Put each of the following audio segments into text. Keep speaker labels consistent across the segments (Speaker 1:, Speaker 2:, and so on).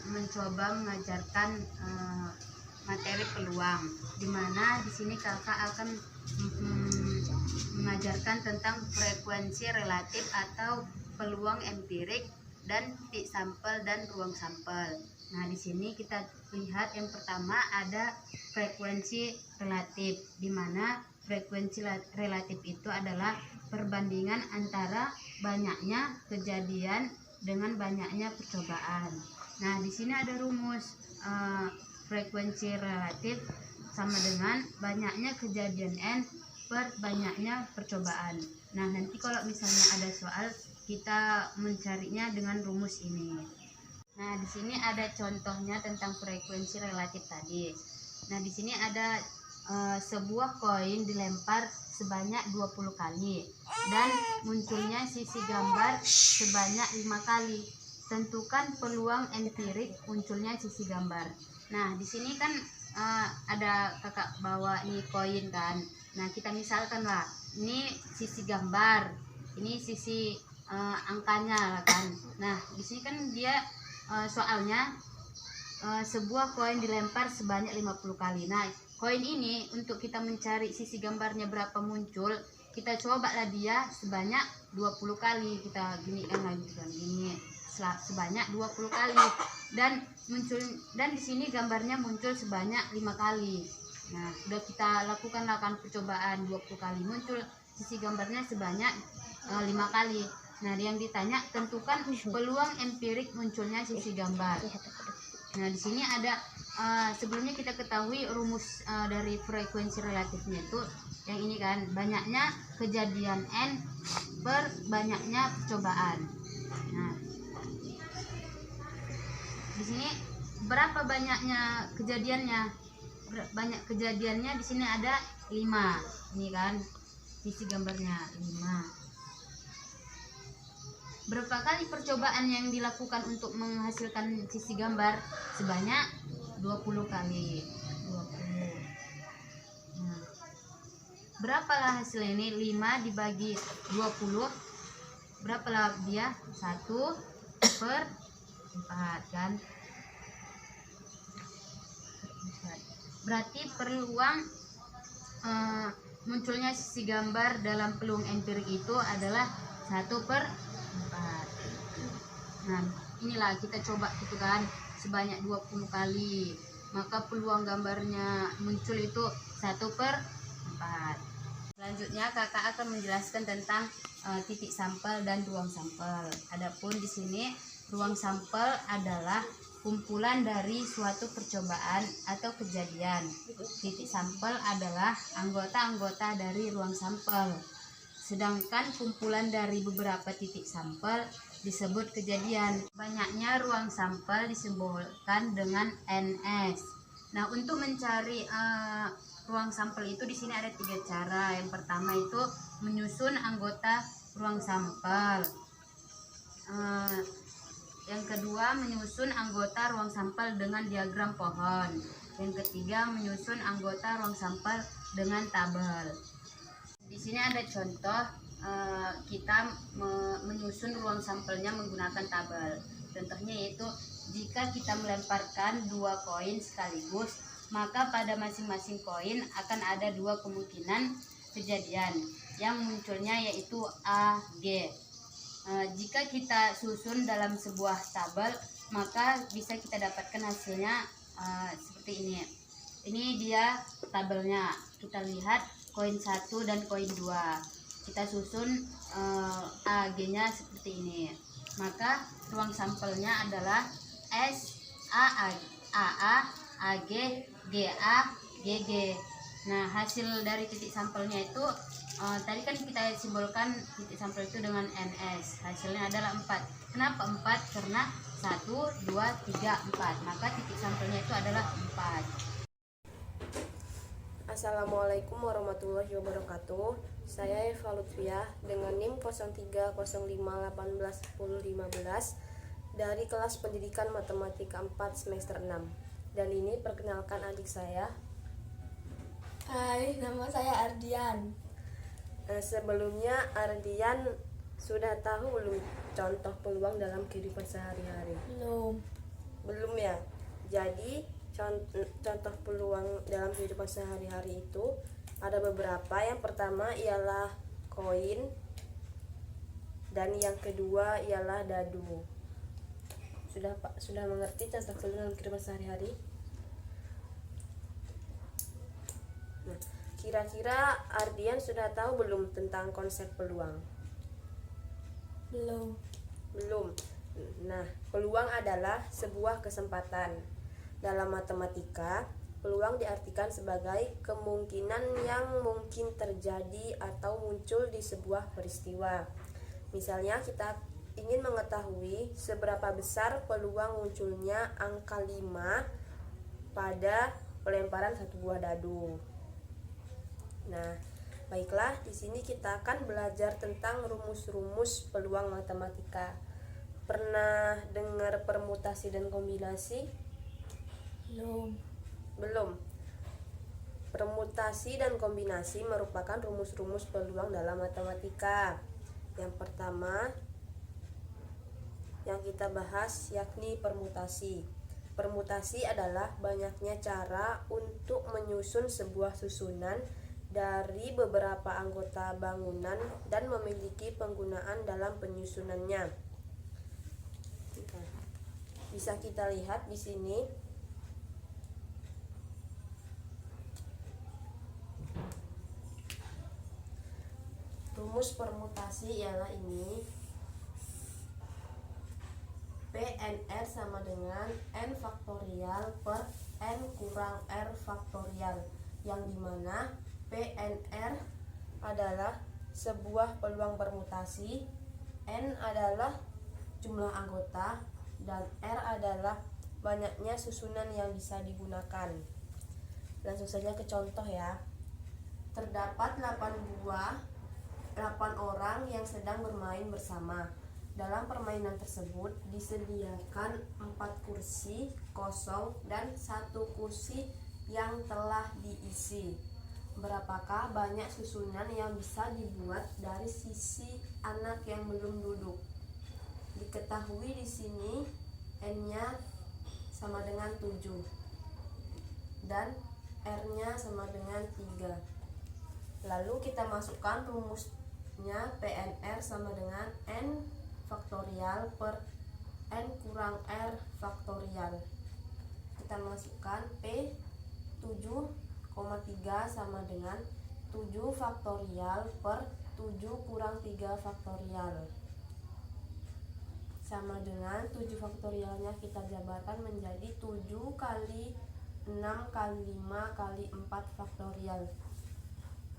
Speaker 1: mencoba mengajarkan materi peluang, dimana di sini kakak akan mengajarkan tentang frekuensi relatif atau peluang empirik dan titik sampel dan ruang sampel. Nah, di sini kita lihat yang pertama ada frekuensi relatif, di mana frekuensi relatif itu adalah perbandingan antara banyaknya kejadian dengan banyaknya percobaan. Nah, di sini ada rumus frekuensi relatif sama dengan banyaknya kejadian N per banyaknya percobaan. Nah, nanti kalau misalnya ada soal, kita mencarinya dengan rumus ini. Nah, di sini ada contohnya tentang frekuensi relatif tadi. Nah, di sini ada sebuah koin dilempar sebanyak 20 kali dan munculnya sisi gambar sebanyak 5 kali. Tentukan peluang empirik munculnya sisi gambar. Nah, di sini kan ada kakak bawa nih koin kan. Nah, kita misalkan lah, ini sisi gambar, ini sisi angkanya lah kan. Nah, di sini kan dia soalnya sebuah koin dilempar sebanyak 50 kali. Nah, koin ini untuk kita mencari sisi gambarnya berapa muncul, kita cobalah dia sebanyak 20 kali. Kita gini kan lagi kan gini sebanyak 20 kali dan di sini gambarnya muncul sebanyak 5 kali. Nah, sudah kita lakukan percobaan 20 kali, muncul sisi gambarnya sebanyak 5 kali. Nah, yang ditanya tentukan peluang empirik munculnya sisi gambar. Nah, di sini ada sebelumnya kita ketahui rumus dari frekuensi relatifnya itu yang ini kan, banyaknya kejadian N per banyaknya percobaan. Nah, di sini berapa banyaknya kejadiannya? Banyak kejadiannya di sini ada 5. Ini kan sisi gambarnya 5. Berapa kali percobaan yang dilakukan untuk menghasilkan sisi gambar? Sebanyak 20 kali. 20. Nah, berapalah hasilnya ini? 5 dibagi 20. Berapalah dia? 1/4 kan? Berarti peluang munculnya sisi gambar dalam peluang empirik itu adalah 1/4. Nah, inilah kita coba gitu kan sebanyak 20 kali, maka peluang gambarnya muncul itu 1/4. Selanjutnya kakak akan menjelaskan tentang titik sampel dan ruang sampel. Adapun di sini ruang sampel adalah kumpulan dari suatu percobaan atau kejadian. Titik sampel adalah anggota-anggota dari ruang sampel. Sedangkan kumpulan dari beberapa titik sampel disebut kejadian. Banyaknya ruang sampel disimbolkan dengan NS. Nah, untuk mencari ruang sampel itu di sini ada 3 cara. Yang pertama itu menyusun anggota ruang sampel. Yang kedua, menyusun anggota ruang sampel dengan diagram pohon. Yang ketiga, menyusun anggota ruang sampel dengan tabel. Di sini ada contoh kita menyusun ruang sampelnya menggunakan tabel. Contohnya yaitu jika kita melemparkan 2 koin sekaligus, maka pada masing-masing koin akan ada 2 kemungkinan kejadian yang munculnya yaitu A, G. Jika kita susun dalam sebuah tabel, maka bisa kita dapatkan hasilnya seperti ini. Ini dia tabelnya. Kita lihat koin 1 dan koin 2. Kita susun AG-nya seperti ini. Maka ruang sampelnya adalah S, A, AA, AG, GA, GG. Nah, hasil dari titik sampelnya itu tadi kan kita simbolkan titik sampel itu dengan NS. Hasilnya adalah 4. Kenapa 4? Karena 1, 2, 3, 4. Maka titik sampelnya itu adalah 4.
Speaker 2: Assalamualaikum warahmatullahi wabarakatuh. Saya Eva Lutfiah dengan NIM 0305181015 dari kelas pendidikan matematika 4 semester 6. Dan ini perkenalkan adik saya.
Speaker 3: Hai, nama saya Ardian.
Speaker 2: Sebelumnya Ardian sudah tahu belum contoh peluang dalam kehidupan sehari-hari?
Speaker 3: Belum.
Speaker 2: Belum Jadi contoh peluang dalam kehidupan sehari-hari itu ada beberapa. Yang pertama ialah koin, dan yang kedua ialah dadu. Sudah mengerti contoh peluang dalam kehidupan sehari-hari? Nah, kira-kira Ardian sudah tahu belum tentang konsep peluang? Belum. Nah, peluang adalah sebuah kesempatan. Dalam matematika, peluang diartikan sebagai kemungkinan yang mungkin terjadi atau muncul di sebuah peristiwa. Misalnya, kita ingin mengetahui seberapa besar peluang munculnya angka 5 pada pelemparan satu buah dadu. Nah, baiklah, di sini kita akan belajar tentang rumus-rumus peluang matematika. Pernah dengar permutasi dan kombinasi? Belum. Permutasi dan kombinasi merupakan rumus-rumus peluang dalam matematika. Yang pertama yang kita bahas yakni permutasi. Permutasi adalah banyaknya cara untuk menyusun sebuah susunan dari beberapa anggota bangunan dan memiliki penggunaan dalam penyusunannya. Bisa kita lihat di sini. Rumus permutasi ialah ini. PNR sama dengan N faktorial per N kurang R faktorial, yang dimana PNR adalah sebuah peluang permutasi, N adalah jumlah anggota, dan R adalah banyaknya susunan yang bisa digunakan. Langsung saja ke contoh ya. Terdapat 8 orang yang sedang bermain bersama. Dalam permainan tersebut disediakan 4 kursi kosong dan 1 kursi yang telah diisi. Berapakah banyak susunan yang bisa dibuat dari sisi anak yang belum duduk? Diketahui di sini N-nya sama dengan 7 dan R-nya sama dengan 3. Lalu kita masukkan rumusnya, PNR sama dengan N faktorial per N kurang R faktorial. Kita masukkan P 7,3 sama dengan 7 faktorial per 7 kurang 3 faktorial. Sama dengan 7 faktorialnya kita jabarkan menjadi 7 kali 6 kali 5 kali 4 faktorial.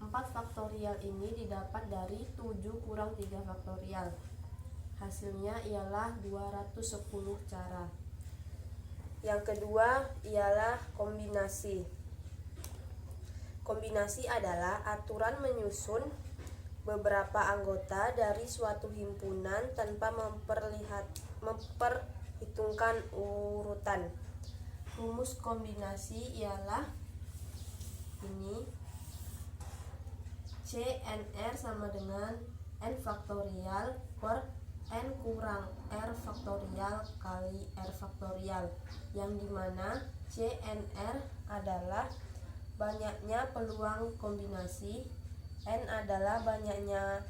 Speaker 2: 4 faktorial ini didapat dari 7 kurang 3 faktorial. Hasilnya ialah 210 cara. Yang kedua ialah kombinasi. Kombinasi adalah aturan menyusun beberapa anggota dari suatu himpunan tanpa memperhitungkan urutan. Rumus kombinasi ialah ini. CNR sama dengan N faktorial per N kurang R faktorial kali R faktorial, yang dimana CNR adalah banyaknya peluang kombinasi, N adalah banyaknya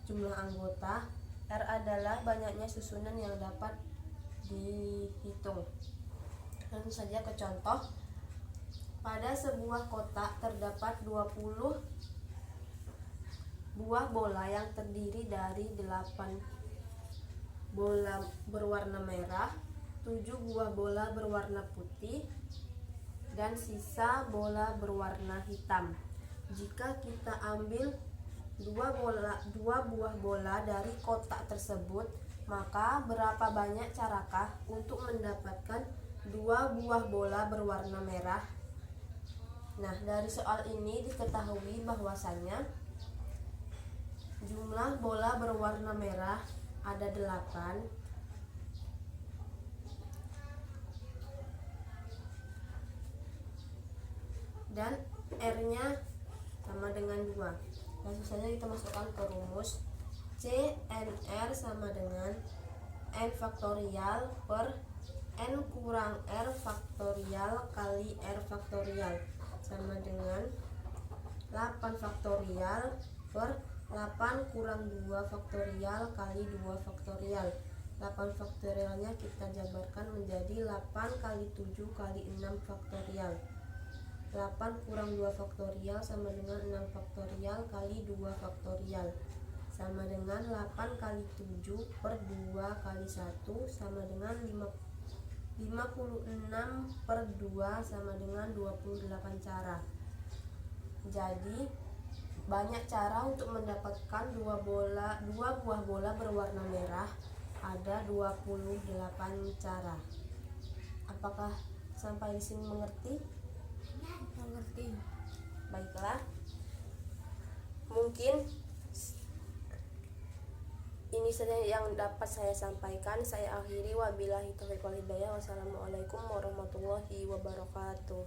Speaker 2: jumlah anggota, R adalah banyaknya susunan yang dapat dihitung. Langsung saja ke contoh. Pada sebuah kotak terdapat 20 buah bola yang terdiri dari 8 bola berwarna merah, 7 buah bola berwarna putih, dan sisa bola berwarna hitam. Jika kita ambil 2 buah bola dari kotak tersebut, maka berapa banyak carakah untuk mendapatkan 2 buah bola berwarna merah? Nah, dari soal ini diketahui bahwasannya jumlah bola berwarna merah ada 8, dan R-nya sama dengan 2. Langsung saja kita masukkan ke rumus. CNR sama dengan N faktorial per N kurang R faktorial kali R faktorial sama dengan 8 faktorial per 8 kurang 2 faktorial kali 2 faktorial. 8 faktorialnya kita jabarkan menjadi 8 kali 7 kali 6 faktorial. 8 kurang 2 faktorial sama dengan 6 faktorial kali 2 faktorial sama dengan 8 kali 7 per 2 kali 1 sama dengan 56 per 2 sama dengan 28 cara. Jadi banyak cara untuk mendapatkan dua buah bola berwarna merah. Ada 28 cara. Apakah sampai di sini mengerti?
Speaker 3: Mengerti.
Speaker 2: Baiklah. Mungkin ini saja yang dapat saya sampaikan. Saya akhiri, wabillahi taufiq wal hidayah. Wassalamualaikum warahmatullahi wabarakatuh.